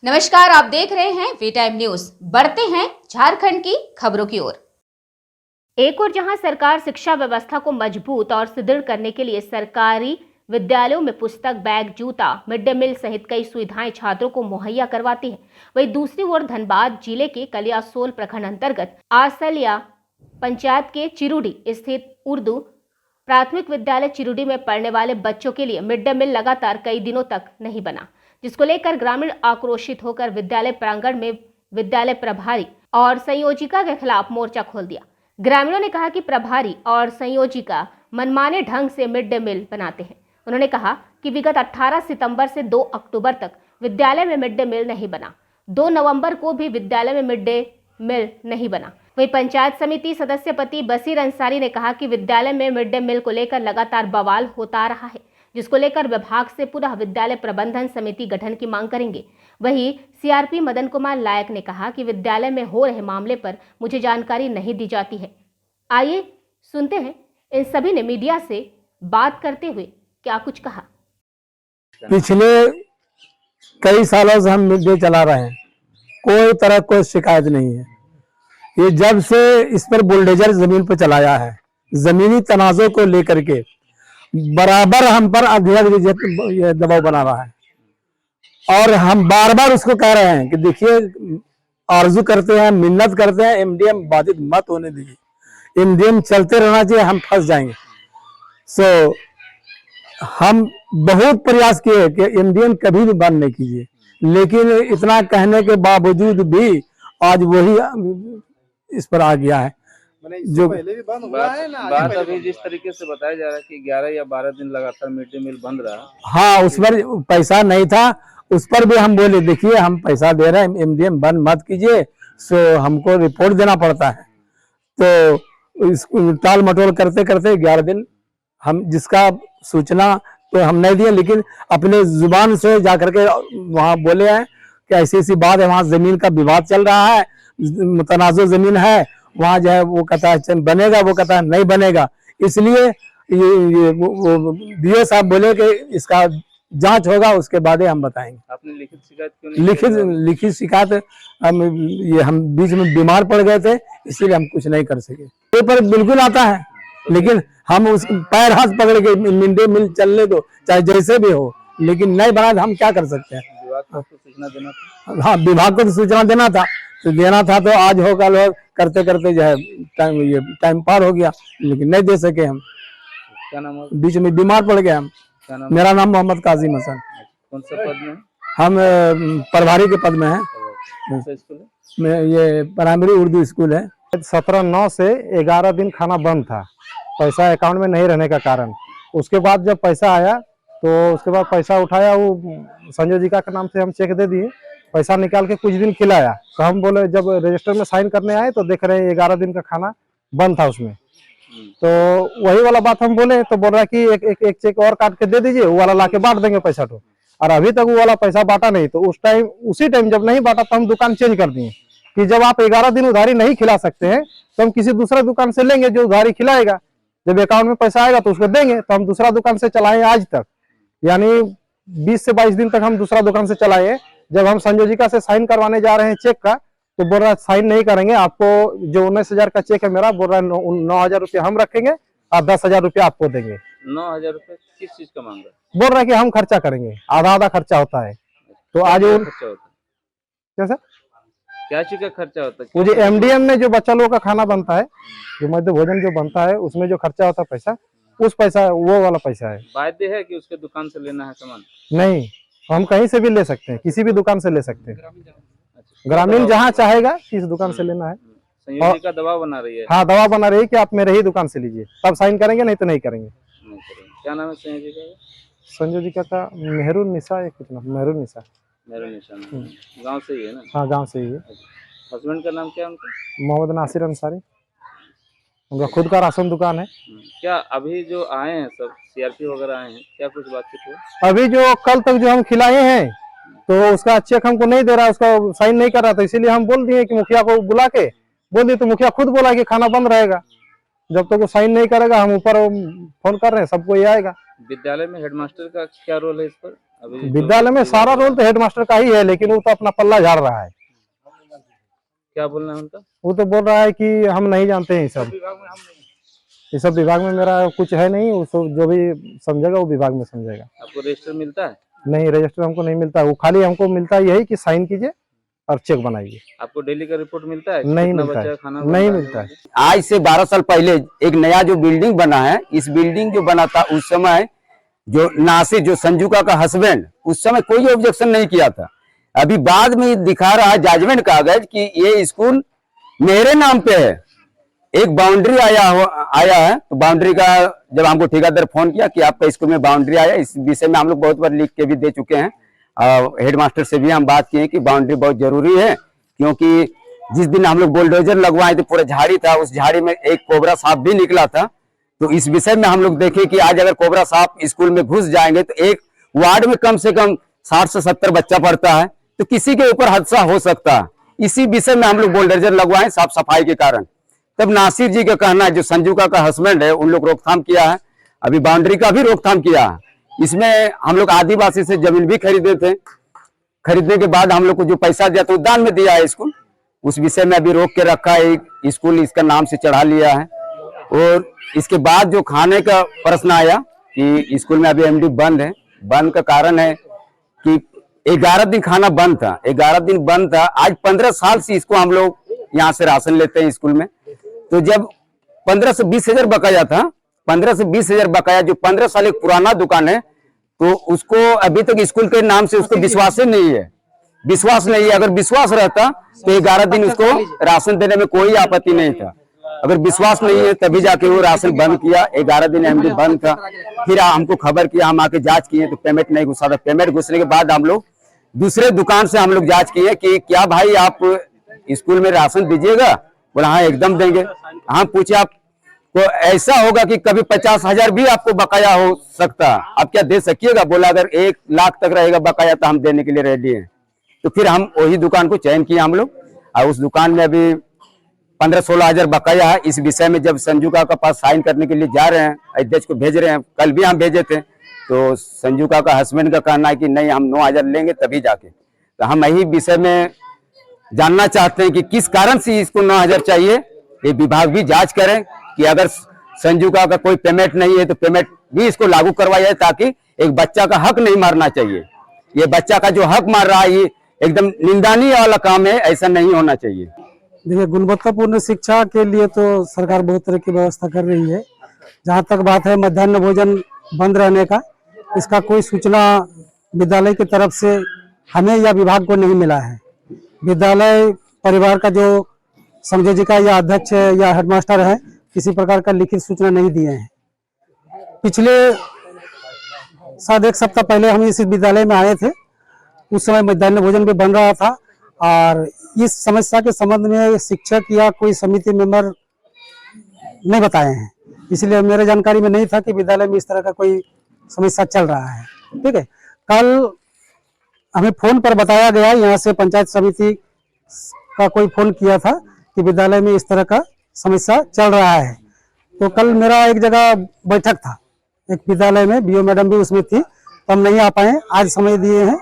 नमस्कार, आप देख रहे हैं वी टाइम न्यूज। बढ़ते हैं झारखंड की खबरों की ओर। एक और जहां सरकार शिक्षा व्यवस्था को मजबूत और सुदृढ़ करने के लिए सरकारी विद्यालयों में पुस्तक, बैग, जूता, मिड डे मील सहित कई सुविधाएं छात्रों को मुहैया करवाती है, वहीं दूसरी ओर धनबाद जिले के कलियासोल प्रखंड अंतर्गत आसलिया पंचायत के चिरुडी स्थित उर्दू प्राथमिक विद्यालय चिरुडी में पढ़ने वाले बच्चों के लिए मिड डे मील लगातार कई दिनों तक नहीं बना, जिसको लेकर ग्रामीण आक्रोशित होकर विद्यालय प्रांगण में विद्यालय प्रभारी और संयोजिका के खिलाफ मोर्चा खोल दिया। ग्रामीणों ने कहा कि प्रभारी और संयोजिका मनमाने ढंग से मिड डे मील बनाते हैं। उन्होंने कहा कि विगत 18 सितंबर से 2 अक्टूबर तक विद्यालय में मिड डे मील नहीं बना, 2 नवंबर को भी विद्यालय में मिड डे मील नहीं बना। वहीं पंचायत समिति सदस्य पति बशीर अंसारी ने कहा कि विद्यालय में मिड डे मील को लेकर लगातार बवाल होता रहा है, जिसको लेकर विभाग से पुनः विद्यालय प्रबंधन समिति गठन की मांग करेंगे। वहीं सीआरपी मदन कुमार लायक ने कहा कि विद्यालय में हो रहे मामले पर मुझे जानकारी नहीं दी जाती है। आइए सुनते हैं इन सभी ने मीडिया से बात करते हुए क्या कुछ कहा। पिछले कई सालों से हम मिड डे चला रहे हैं, कोई तरह कोई शिकायत नहीं है। ये जब से इस पर बुलडोजर जमीन पर चलाया है, जमीनी तनाजों को लेकर के बराबर हम पर अध्यक्ष ये दबाव बना रहा है और हम बार बार उसको कह रहे हैं कि देखिए, आरजू करते हैं, मिन्नत करते हैं, एमडीएम बाधित मत होने दीजिए, एमडीएम चलते रहना चाहिए, हम फंस जाएंगे। सो हम बहुत प्रयास किए कि एमडीएम कभी भी बंद नहीं कीजिए, लेकिन इतना कहने के बावजूद भी आज वही इस पर आ गया है। जो पहले भी बंद हुआ है ना, बात अभी जिस तरीके से बताया जा रहा है कि 11 या 12 दिन लगातार मिड डे मील बंद रहा। हाँ, उस पर पैसा नहीं था, उस पर भी हम बोले देखिए हम पैसा दे रहे हैं, एमडीएम बंद मत कीजिए, सो हमको रिपोर्ट देना पड़ता है। तो इसको टाल मटोल करते करते 11 दिन हम जिसका सूचना तो हम नहीं दिए, लेकिन अपने जुबान से जाकर के वहाँ बोले हैं कि ऐसी ऐसी बात है, वहाँ जमीन का विवाद चल रहा है, मुतनाज़ जमीन है, वहाँ जो है वो कहता है बनेगा, वो कहता है नहीं बनेगा। इसलिए ये बीओ साहब बोले कि इसका जांच होगा, उसके बाद हम बताएंगे। आपने लिखित शिकायत क्यों नहीं? लिखित शिकायत हम बीच में बीमार पड़ गए थे, इसीलिए हम कुछ नहीं कर सके। पेपर बिल्कुल आता है, लेकिन हम उस पैर हाथ पकड़ के मिड डे मील चलने दो, चाहे जैसे भी हो, लेकिन नहीं बना तो हम क्या कर सकते हैं। विभाग को सूचना देना था। हाँ, विभाग को तो सूचना देना था, तो आज हो कल हो करते करते जो है टाइम पार हो गया, लेकिन नहीं दे सके हम। क्या नाम है? बीच में बीमार पड़ गए हम। मेरा नाम मोहम्मद काजिम हसन। कौन सा पद में? हम प्रभारी के पद में हैं। कौन सा स्कूल है? ये प्राइमरी उर्दू स्कूल है। 17/9 से 11 दिन खाना बंद था, पैसा अकाउंट में नहीं रहने का कारण। उसके बाद जब पैसा आया तो उसके बाद पैसा उठाया, वो संयोजिका के नाम से हम चेक दे दिए, पैसा निकाल के कुछ दिन खिलाया। तो हम बोले, जब रजिस्टर में साइन करने आए तो देख रहे हैं 11 दिन का खाना बंद था उसमें। तो वही वाला बात हम बोले, तो बोल रहा है कि एक चेक और काट के दे दीजिए, वो वाला लाके बांट देंगे पैसा। तो और अभी तक वो वाला पैसा बांटा नहीं। तो उसी टाइम जब नहीं बांटा तो हम दुकान चेंज कर दिए कि जब आप 11 दिन उधारी नहीं खिला सकते हैं तो हम किसी दूसरा दुकान से लेंगे जो उधारी खिलाएगा। जब अकाउंट में पैसा आएगा तो उसको देंगे। तो हम दूसरा दुकान से चलाए आज तक, यानी 20 से 22 दिन तक हम दूसरा दुकान से चलाए। जब हम संयोजिका से साइन करवाने जा रहे हैं चेक का, तो बोल रहा है साइन नहीं करेंगे, आपको जो 19,000 का चेक है मेरा, बोल रहा है 9,000 रुपया हम रखेंगे और 10,000 रुपया आपको देंगे। 9,000 रुपये किस चीज का मांग रहा है? बोल रहा है कि हम खर्चा करेंगे, आधा आधा खर्चा होता है। तो आज वो खर्चा होता है? क्या सर, क्या चीज का खर्चा होता है? मुझे एमडीएम में जो बच्चा लोगों का खाना बनता है, जो मध्य भोजन जो बनता है, उसमें जो खर्चा होता है पैसा, उस पैसा वो वाला पैसा है। बाध्य है कि उसके दुकान से लेना है सामान? नहीं, हम कहीं से भी ले सकते हैं, किसी भी दुकान से ले सकते हैं। ग्रामीण जहाँ चाहेगा किस दुकान से लेना है। संयोजिका दबाव बना रही है? हाँ, दवा बना रही है कि आप मेरे ही दुकान से लीजिए, तब साइन करेंगे, नहीं तो नहीं करेंगे। क्या नाम है संयोजिका? संयोजिका का मेहरुन्निसा, एक कुछ नाम, मेहरुन्निसा। मेहरुन्निसा गाँव से ही है ना? हाँ, गाँव से ही है। हस्बैंड का नाम क्या है उनका? मोहम्मद नासिर अंसारी, उनका खुद का राशन दुकान है। क्या अभी जो आए हैं सब सीआरपी वगैरह आए हैं, क्या कुछ बातचीत हुई? अभी जो कल तक जो हम खिलाए हैं, तो उसका चेक हमको नहीं दे रहा, उसका साइन नहीं कर रहा था, इसीलिए हम बोल दिए कि मुखिया को बुला के बोल दिए। तो मुखिया खुद बोला कि खाना बंद रहेगा, जब तक वो साइन नहीं करेगा। हम ऊपर फोन कर रहे हैं, सबको ये आएगा। विद्यालय में हेडमास्टर का क्या रोल है इस पर? अभी विद्यालय में सारा रोल तो हेडमास्टर का ही है, लेकिन वो तो अपना पल्ला झाड़ रहा है। क्या बोलना है उनका? वो तो बोल रहा है कि हम नहीं जानते हैं ये सब विभाग में मेरा कुछ है नहीं, उसको जो भी समझेगा वो विभाग में समझेगा। आपको रजिस्टर मिलता है? नहीं, रजिस्टर हमको नहीं मिलता, वो खाली हमको मिलता यही कि साइन कीजिए और चेक बनाइए। आपको डेली का रिपोर्ट मिलता है? नहीं कितना मिलता बच्चा है, खाना नहीं मिलता है। आज से 12 साल पहले एक नया जो बिल्डिंग बना है, इस बिल्डिंग जो बना था उस समय जो नासिर जो संजुका का हस्बैंड, उस समय कोई ऑब्जेक्शन नहीं किया था। अभी बाद में दिखा रहा है जजमेंट कागज कि ये स्कूल मेरे नाम पे है। एक बाउंड्री आया है, तो बाउंड्री का जब हमको ठेकेदार फोन किया कि आपका स्कूल में बाउंड्री आया, इस विषय में हम लोग बहुत बार लिख के भी दे चुके हैं। हेडमास्टर से भी हम बात किए कि बाउंड्री बहुत जरूरी है, क्योंकि जिस दिन हम लोग बुलडोजर लगवाए थे पूरा झाड़ी था, उस झाड़ी में एक कोबरा सांप भी निकला था। तो इस विषय में हम लोग देखे कि आज अगर कोबरा सांप स्कूल में घुस जाएंगे तो एक वार्ड में कम से कम 60 से 70 बच्चा पढ़ता है, तो किसी के ऊपर हादसा हो सकता है। इसी विषय में हम लोग बुलडोजर लगवाए साफ सफाई के कारण। तब नासिर जी का कहना है, जो संजुका का हस्बैंड है, उन लोग रोकथाम किया है, अभी बाउंड्री का भी रोकथाम किया है। इसमें हम लोग आदिवासी से जमीन भी खरीदे थे, खरीदने के बाद हम लोग को जो पैसा दिया तो दान में दिया है स्कूल, उस विषय में अभी रोक के रखा है। स्कूल इसका नाम से चढ़ा लिया है। और इसके बाद जो खाने का प्रश्न आया कि स्कूल में अभी एमडी बंद है, बंद का कारण है कि 11 दिन खाना बंद था, 11 दिन बंद था। आज 15 साल से इसको हम लोग यहाँ से राशन लेते हैं स्कूल में। तो जब 15 से 20 हजार बकाया था, 15 से 20 हजार बकाया, जो 15 साल एक पुराना दुकान है, तो उसको अभी तक स्कूल के नाम से उसको विश्वास ही नहीं है, विश्वास नहीं है। अगर विश्वास रहता तो 11 दिन उसको राशन देने में कोई आपत्ति नहीं था। अगर विश्वास नहीं है तभी जाके वो राशन बंद किया। 11 दिन एमडी बंद था। फिर हमको खबर किया, हम आके जांच किए तो पेमेंट नहीं घुसा था। पेमेंट घुसने के बाद हम लोग दूसरे दुकान से हम लोग जांच किए कि क्या भाई आप स्कूल में राशन दीजिएगा? बोला हाँ एकदम देंगे। हम पूछे आप तो ऐसा होगा कि कभी 50,000 भी आपको बकाया हो सकता, आप क्या दे सकिएगा? बोला अगर 1 लाख तक रहेगा बकाया तो हम देने के लिए रेडी हैं। तो फिर हम वही दुकान को चयन किया हम लोग, और उस दुकान में अभी 15-16 हजार बकाया है। इस विषय में जब संजुका का पास साइन करने के लिए जा रहे हैं, अध्यक्ष को भेज रहे हैं, कल भी हम भेजे थे, तो संजुका का हस्बैंड का कहना है कि नहीं हम 9 हजार लेंगे तभी जाके। तो हम यही विषय में जानना चाहते हैं कि किस कारण से इसको 9 हजार चाहिए। ये विभाग भी जांच करें कि अगर संजुका का कोई पेमेंट नहीं है तो पेमेंट भी इसको लागू करवाया जाए, ताकि एक बच्चा का हक नहीं मारना चाहिए। ये बच्चा का जो हक मार रहा है ये एकदम निंदनीय वाला काम है, ऐसा नहीं होना चाहिए। देखिए, गुणवत्तापूर्ण शिक्षा के लिए तो सरकार बहुत तरह की व्यवस्था कर रही है। जहाँ तक बात है मध्याह्न भोजन बंद रहने का, इसका कोई सूचना विद्यालय की तरफ से हमें या विभाग को नहीं मिला है। विद्यालय परिवार का जो संयोजिका या अध्यक्ष या हेडमास्टर है, किसी प्रकार का लिखित सूचना नहीं दिए हैं। पिछले शायद 1 सप्ताह पहले हम इस विद्यालय में आए थे, उस समय मध्याह्न भोजन भी बन रहा था, और इस समस्या के संबंध में शिक्षक या कोई समिति मेंबर नहीं बताए हैं, इसलिए मेरे जानकारी में नहीं था कि विद्यालय में इस तरह का कोई समस्या चल रहा है। ठीक है, कल हमें फोन पर बताया गया, यहाँ से पंचायत समिति का कोई फोन किया था कि विद्यालय में इस तरह का समस्या चल रहा है। तो कल मेरा एक जगह बैठक था एक विद्यालय में, बीओ मैडम भी उसमें थी, तो हम नहीं आ पाए। आज समय दिए हैं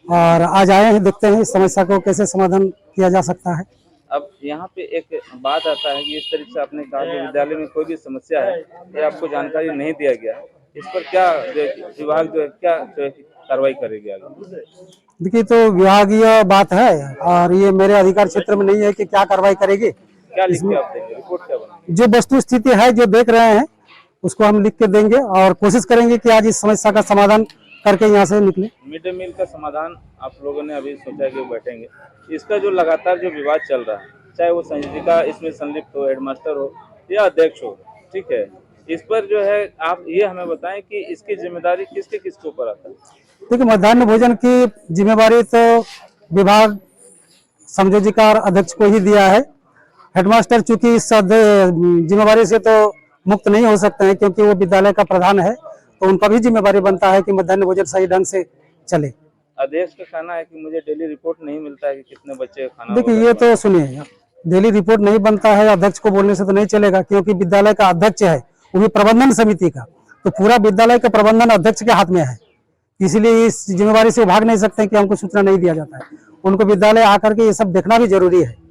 और आज आए हैं, देखते हैं इस समस्या को कैसे समाधान किया जा सकता है। अब यहाँ पे एक बात आता है कि इस तरीके से आपने कहा कि विद्यालय में कोई भी समस्या है ये आपको जानकारी नहीं दिया गया, इस पर क्या विभाग जो है क्या कार्रवाई करेगी आगे? देखिए, तो विभागीय बात है और ये मेरे अधिकार क्षेत्र में नहीं है कि क्या कार्रवाई करेगी। क्या लिख के आप देंगे, रिपोर्ट क्या बनाएंगे? जो वस्तु स्थिति है जो देख रहे हैं उसको हम लिख के देंगे और कोशिश करेंगे कि आज इस समस्या का समाधान करके यहाँ से निकले। मिड डे मील का समाधान आप लोगों ने अभी सोचा कि बैठेंगे, इसका जो लगातार जो विवाद चल रहा है, चाहे वो संयोजिका इसमें संलिप्त हो, हेडमास्टर हो या अध्यक्ष हो, ठीक है, इस पर जो है आप ये हमें बताएं कि इसकी जिम्मेदारी किसके ऊपर आता है? देखिए, मध्याह्न भोजन की जिम्मेवारी तो विभाग संयोजिका और अध्यक्ष को ही दिया है। हेडमास्टर चूंकि इस जिम्मेवारी से तो मुक्त नहीं हो सकते हैं, क्योंकि वो विद्यालय का प्रधान है, तो उनका भी जिम्मेवारी बनता है कि मध्याह्न भोजन सही ढंग से चले। अध्यक्ष का कहना है कि मुझे डेली रिपोर्ट नहीं मिलता है कि कितने बच्चे खाना। देखिए, ये तो सुनिए, डेली रिपोर्ट नहीं बनता है, अध्यक्ष को बोलने से तो नहीं चलेगा, क्योंकि विद्यालय का अध्यक्ष है, वो भी प्रबंधन समिति का, तो पूरा विद्यालय का प्रबंधन अध्यक्ष के हाथ में है। इसलिए इस जिम्मेवारी से वो भाग नहीं सकते कि हमको सूचना नहीं दिया जाता है। उनको विद्यालय आकर के ये सब देखना भी जरूरी है।